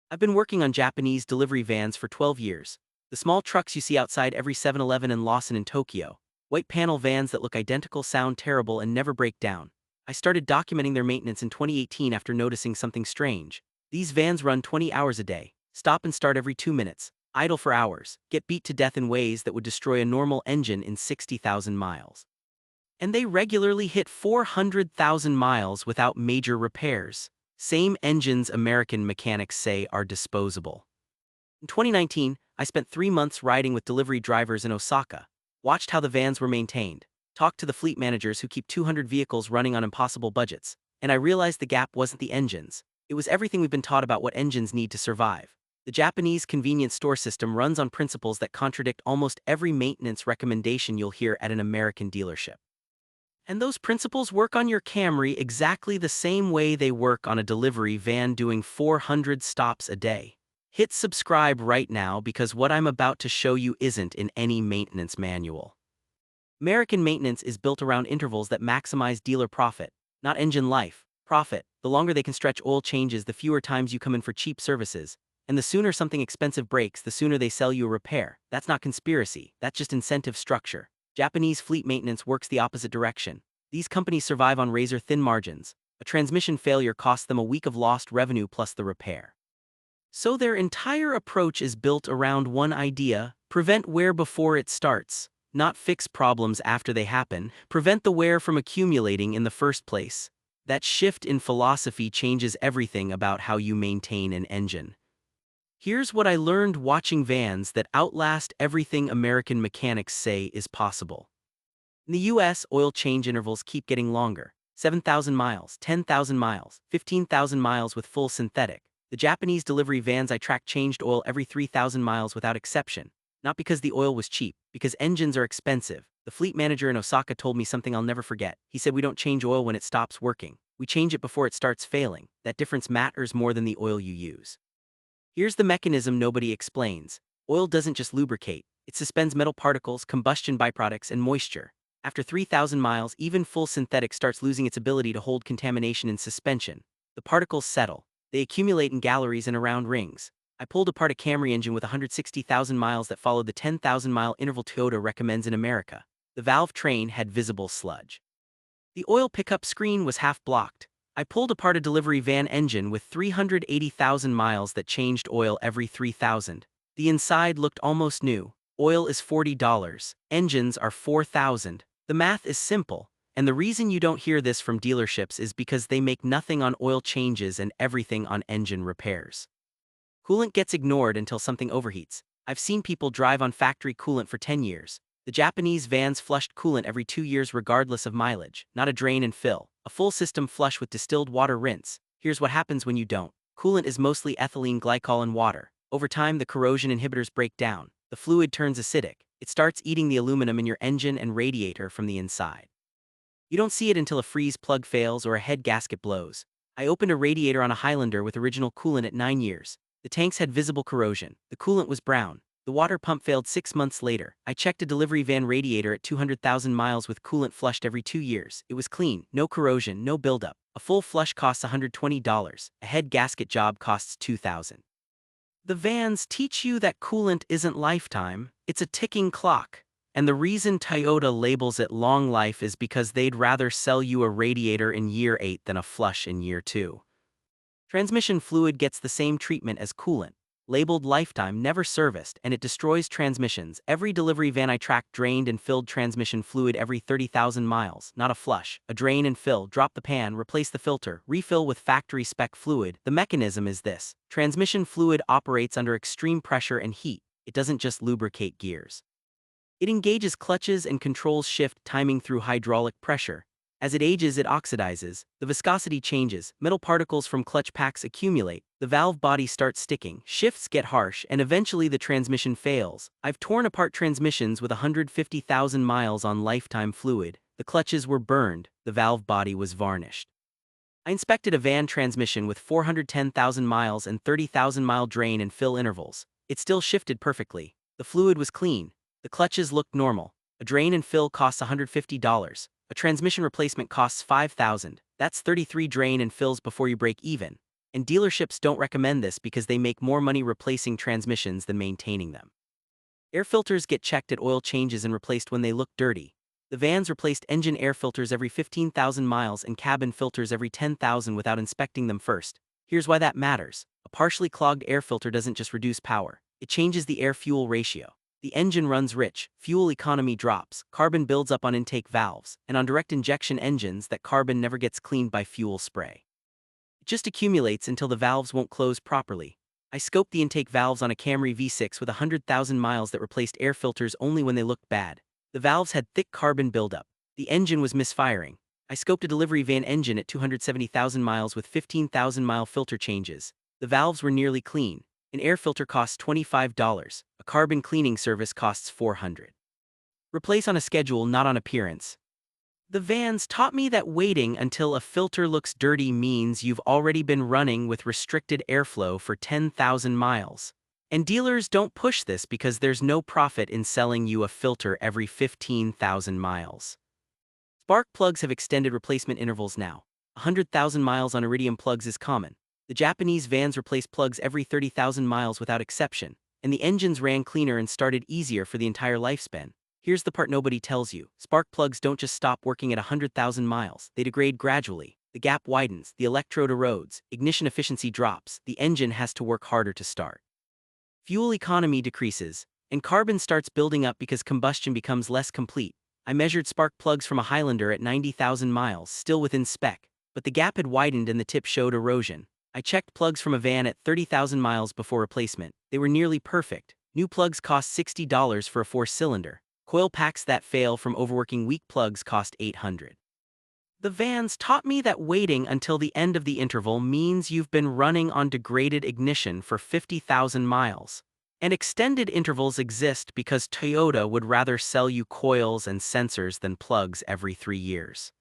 I've been working on Japanese delivery vans for 12 years. The small trucks you see outside every 7-Eleven in Lawson in Tokyo. White panel vans that look identical, sound terrible, and never break down. I started documenting their maintenance in 2018 after noticing something strange. These vans run 20 hours a day, stop and start every 2 minutes, idle for hours, get beat to death in ways that would destroy a normal engine in 60,000 miles. And they regularly hit 400,000 miles without major repairs. Same engines American mechanics say are disposable. In 2019, I spent 3 months riding with delivery drivers in Osaka, watched how the vans were maintained, talked to the fleet managers who keep 200 vehicles running on impossible budgets, and I realized the gap wasn't the engines. It was everything we've been taught about what engines need to survive. The Japanese convenience store system runs on principles that contradict almost every maintenance recommendation you'll hear at an American dealership. And those principles work on your Camry exactly the same way they work on a delivery van doing 400 stops a day. Hit subscribe right now because what I'm about to show you isn't in any maintenance manual. American maintenance is built around intervals that maximize dealer profit, not engine life. Profit: the longer they can stretch oil changes, the fewer times you come in for cheap services. And the sooner something expensive breaks, the sooner they sell you a repair. That's not conspiracy, that's just incentive structure. Japanese fleet maintenance works the opposite direction. These companies survive on razor-thin margins. A transmission failure costs them a week of lost revenue plus the repair. So their entire approach is built around one idea: prevent wear before it starts, not fix problems after they happen, prevent the wear from accumulating in the first place. That shift in philosophy changes everything about how you maintain an engine. Here's what I learned watching vans that outlast everything American mechanics say is possible. In the US, oil change intervals keep getting longer: 7,000 miles, 10,000 miles, 15,000 miles with full synthetic. The Japanese delivery vans I tracked changed oil every 3,000 miles without exception. Not because the oil was cheap, because engines are expensive. The fleet manager in Osaka told me something I'll never forget. He said, "We don't change oil when it stops working. We change it before it starts failing. That difference matters more than the oil you use." Here's the mechanism nobody explains. Oil doesn't just lubricate, it suspends metal particles, combustion byproducts, and moisture. After 3,000 miles, even full synthetic starts losing its ability to hold contamination in suspension. The particles settle. They accumulate in galleries and around rings. I pulled apart a Camry engine with 160,000 miles that followed the 10,000-mile interval Toyota recommends in America. The valve train had visible sludge. The oil pickup screen was half blocked. I pulled apart a delivery van engine with 380,000 miles that changed oil every 3,000. The inside looked almost new. Oil is $40. Engines are 4,000. The math is simple, and the reason you don't hear this from dealerships is because they make nothing on oil changes and everything on engine repairs. Coolant gets ignored until something overheats. I've seen people drive on factory coolant for 10 years. The Japanese vans flushed coolant every 2 years regardless of mileage, not a drain and fill. A full system flush with distilled water rinse. Here's what happens when you don't. Coolant is mostly ethylene glycol and water. Over time, the corrosion inhibitors break down. The fluid turns acidic. It starts eating the aluminum in your engine and radiator from the inside. You don't see it until a freeze plug fails or a head gasket blows. I opened a radiator on a Highlander with original coolant at 9 years. The tanks had visible corrosion. The coolant was brown. The water pump failed 6 months later. I checked a delivery van radiator at 200,000 miles with coolant flushed every 2 years. It was clean, no corrosion, no buildup. A full flush costs $120. A head gasket job costs $2,000. The vans teach you that coolant isn't lifetime, it's a ticking clock. And the reason Toyota labels it long life is because they'd rather sell you a radiator in year 8 than a flush in year 2. Transmission fluid gets the same treatment as coolant. Labeled lifetime, never serviced, and it destroys transmissions. Every delivery van I tracked drained and filled transmission fluid every 30,000 miles, not a flush. A drain and fill, drop the pan, replace the filter, refill with factory spec fluid. The mechanism is this: transmission fluid operates under extreme pressure and heat. It doesn't just lubricate gears. It engages clutches and controls shift timing through hydraulic pressure. As it ages, it oxidizes, the viscosity changes, metal particles from clutch packs accumulate, the valve body starts sticking, shifts get harsh, and eventually the transmission fails. I've torn apart transmissions with 150,000 miles on lifetime fluid. The clutches were burned, the valve body was varnished. I inspected a van transmission with 410,000 miles and 30,000-mile drain and fill intervals. It still shifted perfectly. The fluid was clean. The clutches looked normal. A drain and fill costs $150. A transmission replacement costs $5,000. That's 33 drain and fills before you break even. and dealerships don't recommend this because they make more money replacing transmissions than maintaining them. Air filters get checked at oil changes and replaced when they look dirty. The vans replaced engine air filters every 15,000 miles and cabin filters every 10,000 without inspecting them first. Here's why that matters. A partially clogged air filter doesn't just reduce power, it changes the air-fuel ratio. The engine runs rich, fuel economy drops, carbon builds up on intake valves, and on direct injection engines that carbon never gets cleaned by fuel spray. It just accumulates until the valves won't close properly. I scoped the intake valves on a Camry V6 with 100,000 miles that replaced air filters only when they looked bad. The valves had thick carbon buildup. The engine was misfiring. I scoped a delivery van engine at 270,000 miles with 15,000-mile filter changes. The valves were nearly clean. An air filter costs $25. A carbon cleaning service costs $400. Replace on a schedule, not on appearance. The vans taught me that waiting until a filter looks dirty means you've already been running with restricted airflow for 10,000 miles. And dealers don't push this because there's no profit in selling you a filter every 15,000 miles. Spark plugs have extended replacement intervals now. 100,000 miles on iridium plugs is common. The Japanese vans replace plugs every 30,000 miles without exception, and the engines ran cleaner and started easier for the entire lifespan. Here's the part nobody tells you. Spark plugs don't just stop working at 100,000 miles, they degrade gradually. The gap widens, the electrode erodes, ignition efficiency drops, the engine has to work harder to start. Fuel economy decreases, and carbon starts building up because combustion becomes less complete. I measured spark plugs from a Highlander at 90,000 miles, still within spec, but the gap had widened and the tip showed erosion. I checked plugs from a van at 30,000 miles before replacement. They were nearly perfect. New plugs cost $60 for a 4-cylinder. Coil packs that fail from overworking weak plugs cost $800. The vans taught me that waiting until the end of the interval means you've been running on degraded ignition for 50,000 miles. And extended intervals exist because Toyota would rather sell you coils and sensors than plugs every 3 years.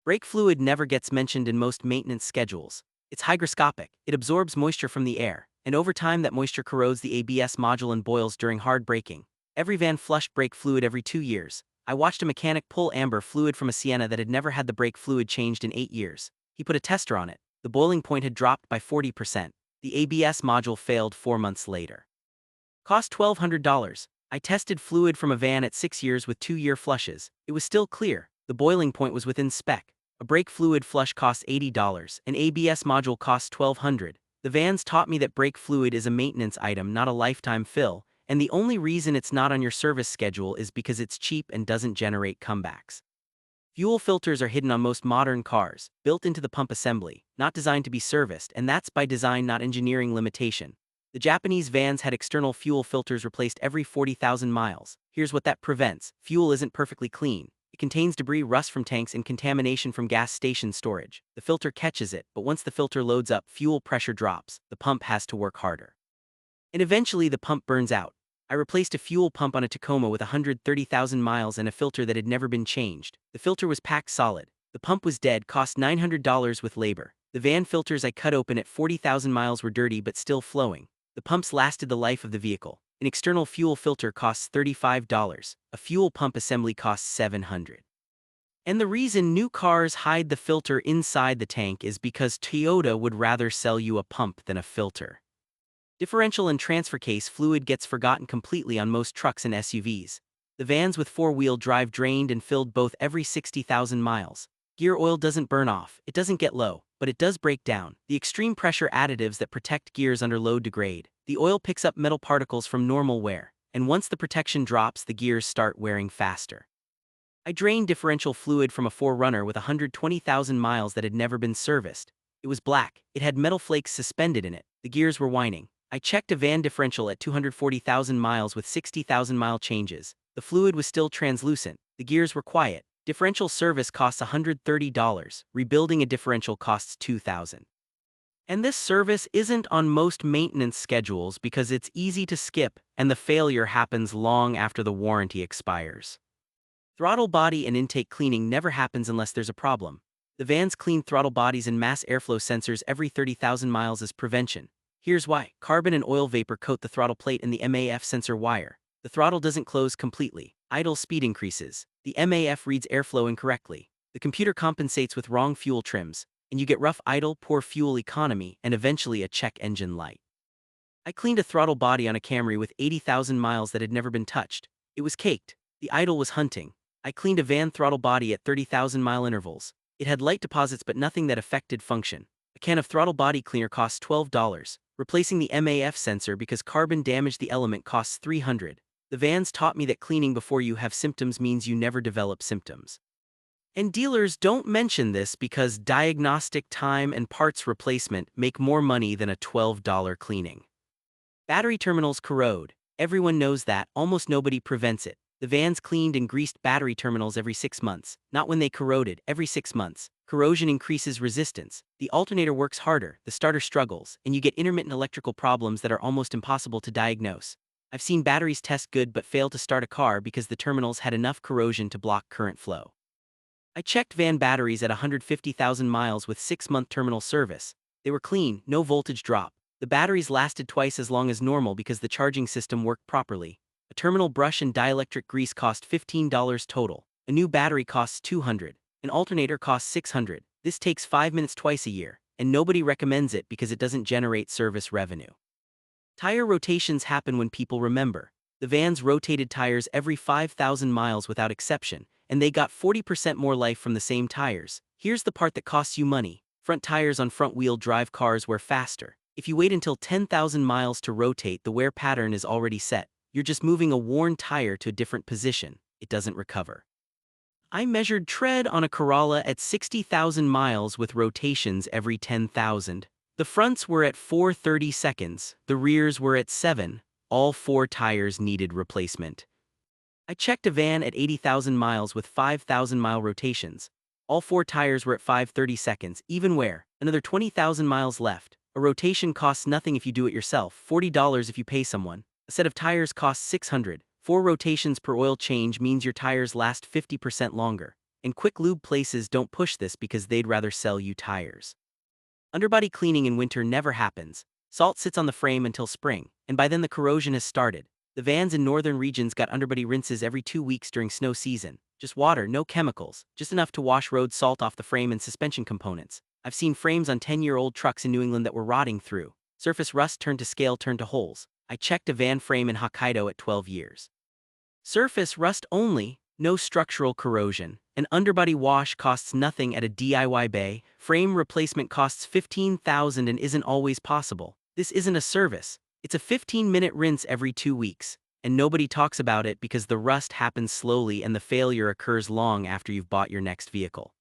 Brake fluid never gets mentioned in most maintenance schedules. It's hygroscopic, it absorbs moisture from the air, and over time that moisture corrodes the ABS module and boils during hard braking. Every van flushed brake fluid every 2 years. I watched a mechanic pull amber fluid from a Sienna that had never had the brake fluid changed in 8 years. He put a tester on it. The boiling point had dropped by 40%. The ABS module failed 4 months later. Cost $1,200. I tested fluid from a van at 6 years with 2-year flushes. It was still clear. The boiling point was within spec. A brake fluid flush costs $80. An ABS module costs $1,200. The vans taught me that brake fluid is a maintenance item, not a lifetime fill, and the only reason it's not on your service schedule is because it's cheap and doesn't generate comebacks. Fuel filters are hidden on most modern cars, built into the pump assembly, not designed to be serviced, and that's by design, not engineering limitation. The Japanese vans had external fuel filters replaced every 40,000 miles. Here's what that prevents. Fuel isn't perfectly clean. It contains debris, rust from tanks, and contamination from gas station storage. The filter catches it, but once the filter loads up, fuel pressure drops. The pump has to work harder. And eventually the pump burns out. I replaced a fuel pump on a Tacoma with 130,000 miles and a filter that had never been changed. The filter was packed solid. The pump was dead, cost $900 with labor. The van filters I cut open at 40,000 miles were dirty but still flowing. The pumps lasted the life of the vehicle. An external fuel filter costs $35. A fuel pump assembly costs $700. And the reason new cars hide the filter inside the tank is because Toyota would rather sell you a pump than a filter. Differential and transfer case fluid gets forgotten completely on most trucks and SUVs. The vans with 4-wheel drive drained and filled both every 60,000 miles. Gear oil doesn't burn off, it doesn't get low, but it does break down. The extreme pressure additives that protect gears under load degrade. The oil picks up metal particles from normal wear, and once the protection drops, the gears start wearing faster. I drained differential fluid from a 4Runner with 120,000 miles that had never been serviced. It was black, it had metal flakes suspended in it, the gears were whining. I checked a van differential at 240,000 miles with 60,000-mile changes. The fluid was still translucent, the gears were quiet. Differential service costs $130, rebuilding a differential costs $2,000. And this service isn't on most maintenance schedules because it's easy to skip and the failure happens long after the warranty expires. Throttle body and intake cleaning never happens unless there's a problem. The vans clean throttle bodies and mass airflow sensors every 30,000 miles as prevention. Here's why. Carbon and oil vapor coat the throttle plate and the MAF sensor wire. The throttle doesn't close completely. Idle speed increases. The MAF reads airflow incorrectly. The computer compensates with wrong fuel trims. and you get rough idle, poor fuel economy, and eventually a check engine light. I cleaned a throttle body on a Camry with 80,000 miles that had never been touched. It was caked. The idle was hunting. I cleaned a van throttle body at 30,000-mile intervals. It had light deposits but nothing that affected function. A can of throttle body cleaner costs $12. Replacing the MAF sensor because carbon damaged the element costs $300. The vans taught me that cleaning before you have symptoms means you never develop symptoms. And dealers don't mention this because diagnostic time and parts replacement make more money than a $12 cleaning. Battery terminals corrode. Everyone knows that, almost nobody prevents it. The vans cleaned and greased battery terminals every 6 months, not when they corroded, every 6 months. Corrosion increases resistance, the alternator works harder, the starter struggles, and you get intermittent electrical problems that are almost impossible to diagnose. I've seen batteries test good but fail to start a car because the terminals had enough corrosion to block current flow. I checked van batteries at 150,000 miles with 6-month terminal service. They were clean, no voltage drop. The batteries lasted twice as long as normal because the charging system worked properly. A terminal brush and dielectric grease cost $15 total. A new battery costs $200. An alternator costs $600. This takes 5 minutes twice a year, and nobody recommends it because it doesn't generate service revenue. Tire rotations happen when people remember. The vans rotated tires every 5,000 miles without exception, and they got 40% more life from the same tires. Here's the part that costs you money. Front tires on front-wheel drive cars wear faster. If you wait until 10,000 miles to rotate, the wear pattern is already set. You're just moving a worn tire to a different position. It doesn't recover. I measured tread on a Corolla at 60,000 miles with rotations every 10,000. The fronts were at 430 seconds, the rears were at 7. All 4 tires needed replacement. I checked a van at 80,000 miles with 5,000-mile rotations. All 4 tires were at 530 seconds, even wear. Another 20,000 miles left. A rotation costs nothing if you do it yourself, $40 if you pay someone. A set of tires costs $600. 4 rotations per oil change means your tires last 50% longer. And quick lube places don't push this because they'd rather sell you tires. Underbody cleaning in winter never happens. Salt sits on the frame until spring, and by then the corrosion has started. The vans in northern regions got underbody rinses every 2 weeks during snow season. Just water, no chemicals, just enough to wash road salt off the frame and suspension components. I've seen frames on 10-year-old trucks in New England that were rotting through. Surface rust turned to scale turned to holes. I checked a van frame in Hokkaido at 12 years. Surface rust only, no structural corrosion. An underbody wash costs nothing at a DIY bay. Frame replacement costs $15,000 and isn't always possible. This isn't a service. It's a 15-minute rinse every 2 weeks. And nobody talks about it because the rust happens slowly and the failure occurs long after you've bought your next vehicle.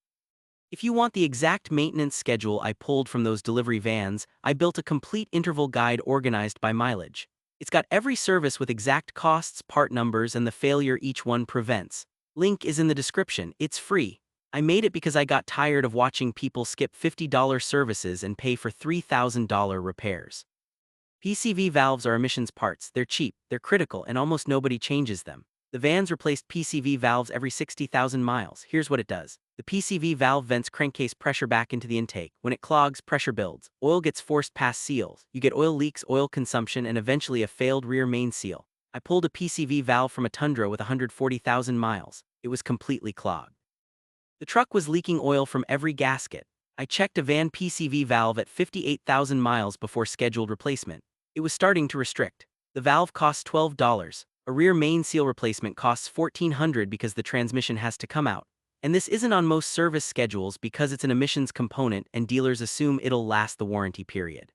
If you want the exact maintenance schedule I pulled from those delivery vans, I built a complete interval guide organized by mileage. It's got every service with exact costs, part numbers, and the failure each one prevents. Link is in the description. It's free. I made it because I got tired of watching people skip $50 services and pay for $3,000 repairs. PCV valves are emissions parts. They're cheap, they're critical, and almost nobody changes them. The vans replaced PCV valves every 60,000 miles. Here's what it does. The PCV valve vents crankcase pressure back into the intake. When it clogs, pressure builds. Oil gets forced past seals. You get oil leaks, oil consumption, and eventually a failed rear main seal. I pulled a PCV valve from a Tundra with 140,000 miles. It was completely clogged. The truck was leaking oil from every gasket. I checked a van PCV valve at 58,000 miles before scheduled replacement. It was starting to restrict. The valve costs $12. A rear main seal replacement costs $1,400 because the transmission has to come out. And this isn't on most service schedules because it's an emissions component and dealers assume it'll last the warranty period.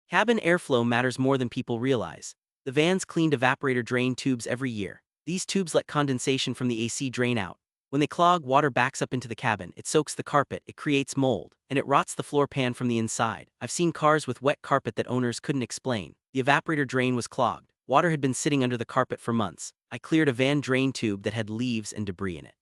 Cabin airflow matters more than people realize. The vans cleaned evaporator drain tubes every year. These tubes let condensation from the AC drain out. When they clog, water backs up into the cabin, it soaks the carpet, it creates mold, and it rots the floor pan from the inside. I've seen cars with wet carpet that owners couldn't explain. The evaporator drain was clogged. Water had been sitting under the carpet for months. I cleared a van drain tube that had leaves and debris in it.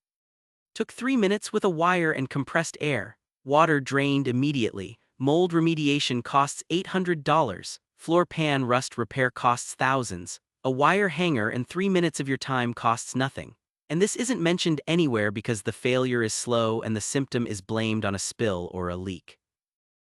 Took 3 minutes with a wire and compressed air. Water drained immediately. Mold remediation costs $800. Floor pan rust repair costs thousands. A wire hanger and 3 minutes of your time costs nothing. And this isn't mentioned anywhere because the failure is slow and the symptom is blamed on a spill or a leak.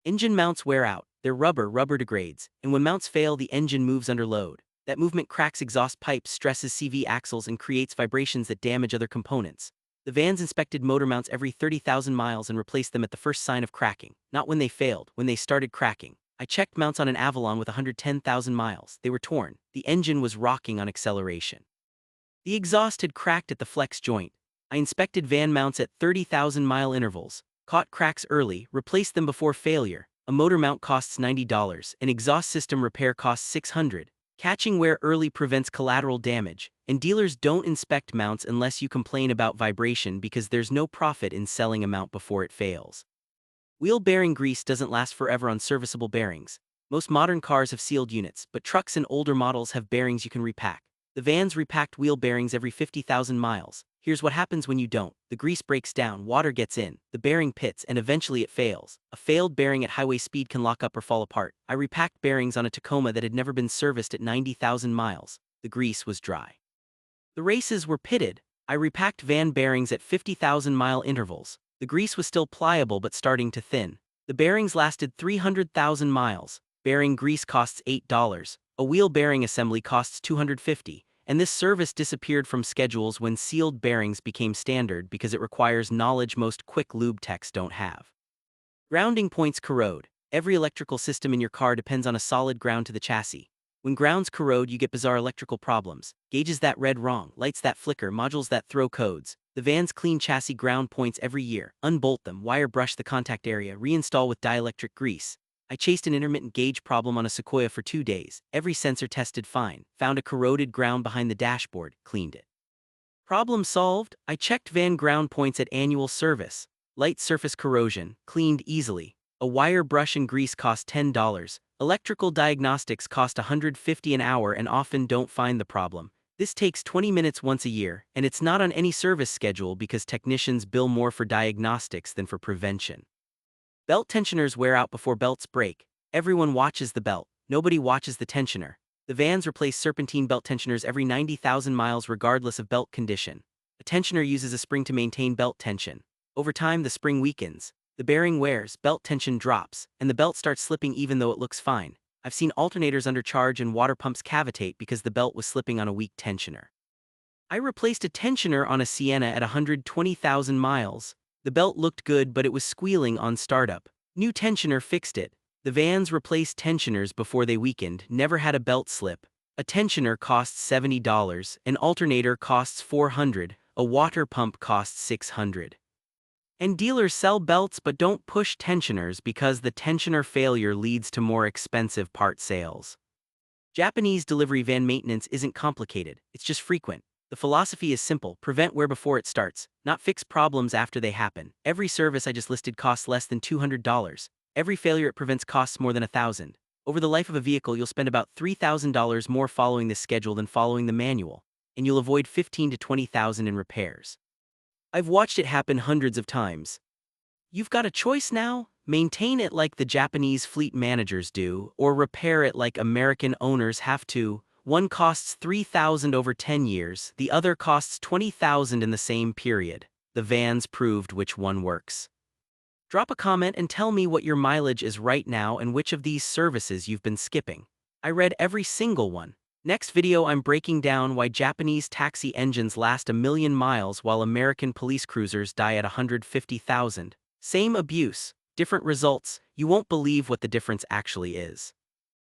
Engine mounts wear out. They're rubber degrades, and when mounts fail, the engine moves under load. That movement cracks exhaust pipes, stresses CV axles, and creates vibrations that damage other components. The vans inspected motor mounts every 30,000 miles and replaced them at the first sign of cracking, not when they failed, when they started cracking. I checked mounts on an Avalon with 110,000 miles. They were torn. The engine was rocking on acceleration. The exhaust had cracked at the flex joint. I inspected van mounts at 30,000-mile intervals, caught cracks early, replaced them before failure. A motor mount costs $90, an exhaust system repair costs $600. Catching wear early prevents collateral damage, and dealers don't inspect mounts unless you complain about vibration because there's no profit in selling a mount before it fails. Wheel bearing grease doesn't last forever on serviceable bearings. Most modern cars have sealed units, but trucks and older models have bearings you can repack. The vans repacked wheel bearings every 50,000 miles. Here's what happens when you don't. The grease breaks down, water gets in, the bearing pits, and eventually it fails. A failed bearing at highway speed can lock up or fall apart. I repacked bearings on a Tacoma that had never been serviced at 90,000 miles. The grease was dry. The races were pitted. I repacked van bearings at 50,000-mile intervals. The grease was still pliable but starting to thin. The bearings lasted 300,000 miles. Bearing grease costs $8. A wheel bearing assembly costs $250. And this service disappeared from schedules when sealed bearings became standard because it requires knowledge most quick lube techs don't have. Grounding points corrode. Every electrical system in your car depends on a solid ground to the chassis. When grounds corrode, you get bizarre electrical problems. Gauges that read wrong, lights that flicker, modules that throw codes. The vans clean chassis ground points every year, unbolt them, wire brush the contact area, reinstall with dielectric grease. I chased an intermittent gauge problem on a Sequoia for 2 days. Every sensor tested fine, found a corroded ground behind the dashboard, cleaned it. Problem solved. I checked van ground points at annual service. Light surface corrosion, cleaned easily. A wire brush and grease cost $10. Electrical diagnostics cost $150 an hour and often don't find the problem. This takes 20 minutes once a year, and it's not on any service schedule because technicians bill more for diagnostics than for prevention. Belt tensioners wear out before belts break. Everyone watches the belt. Nobody watches the tensioner. The vans replace serpentine belt tensioners every 90,000 miles regardless of belt condition. A tensioner uses a spring to maintain belt tension. Over time, the spring weakens. The bearing wears, belt tension drops, and the belt starts slipping even though it looks fine. I've seen alternators undercharge and water pumps cavitate because the belt was slipping on a weak tensioner. I replaced a tensioner on a Sienna at 120,000 miles. The belt looked good, but it was squealing on startup. New tensioner fixed it. The vans replaced tensioners before they weakened, never had a belt slip. A tensioner costs $70, an alternator costs $400, a water pump costs $600. And dealers sell belts but don't push tensioners because the tensioner failure leads to more expensive part sales. Japanese delivery van maintenance isn't complicated, it's just frequent. The philosophy is simple: prevent wear before it starts, not fix problems after they happen. Every service I just listed costs less than $200. Every failure it prevents costs more than $1,000. Over the life of a vehicle, you'll spend about $3,000 more following this schedule than following the manual, and you'll avoid $15,000 to $20,000 in repairs. I've watched it happen hundreds of times. You've got a choice now: maintain it like the Japanese fleet managers do, or repair it like American owners have to. One costs $3,000 over 10 years, the other costs $20,000 in the same period. The vans proved which one works. Drop a comment and tell me what your mileage is right now and which of these services you've been skipping. I read every single one. Next video, I'm breaking down why Japanese taxi engines last 1,000,000 miles while American police cruisers die at 150,000. Same abuse, different results. You won't believe what the difference actually is.